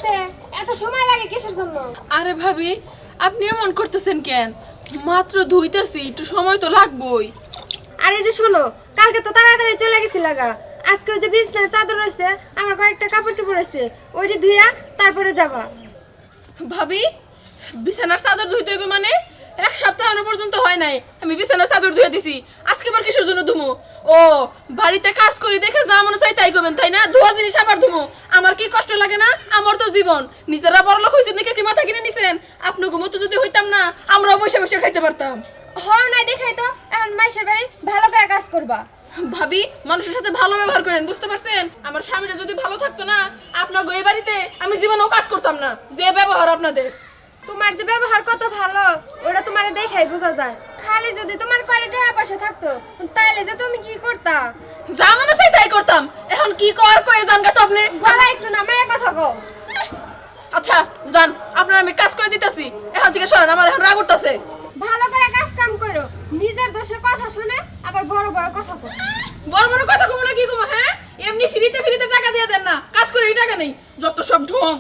হইতাছে এত সময় লাগে কিসের জন্য? আরে ভাবি আপনি এমন করতেছেন কেন? মাত্র ধুইতেছি, একটু সময় তো লাগবেই। আরে যে শোনো, কালকে তো তাড়াতাড়ি চলে গেছি লাগা। আজকে ওই যে বিছনার চাদর রয়েছে, আমার কয়েকটা কাপড় চোপড় রয়েছে, ওইটি ধুইয়া তারপরে যাবা। ভাবি বিছানার চাদর ধুইতে হইবে মানে? এক সপ্তাহ এখনো পর্যন্ত হয় নাই, আমি বিছানার চাদর ধুয়ে দিছি। আজকে আবার কিসের জন্য ধুমু? ও বাড়িতে কাজ করি দেখে যা মনে চাই তাই করবেন তাই না? ধোয়া জিনিস আবার ধুমু, আমার কি কষ্ট লাগে না? আমার তো জীবন, নিজেরা বড়লোক হয়েছেন নাকি কি মাথা কিনে নিছেন? আপনি ঘুমতো যদি হইতাম না আমরাও বসে বসে খাইতে পারতাম। হওয়া নাই দেখাই তো এখন মাইশের বাড়ি ভালো করে কাজ করবা। ভাবি মানুষের সাথে ভালো ব্যবহার করেন, বুঝতে পারছেন? আমার স্বামীরা যদি ভালো থাকতো না আপনার এই বাড়িতে আমি জীবনেও কাজ করতাম না। যে ব্যবহার আপনাদের। তোমার যে ব্যবহার কত ভালো ওটা তোমার দেখাই বোঝা যায়। খালি যদি তোমার কয়টা টাকা পয়সা থাকতো তাইলে যে তুমি কি করতা? যা মনে চাই তাই করতাম। এখন কি কর কয়ে যান গা তো আপনি। গলা একটু নামায় কথা কও। আচ্ছা যান, আপনার আমি কাজ করে দিতেছি, এখন থেকে সরেন, আমার এখন রাগ উঠতেছে। ভালো করে কাজ কাম করো, নিজের দোষে কথা শুনে আবার বড় বড় কথা কও। বড় বড় কথা কমো না কি কমো? হ্যাঁ এমনি ফ্রিতে ফ্রিতে টাকা দিয়ে দেন না, কাজ করে এই টাকা নেই, যত সব ঢং।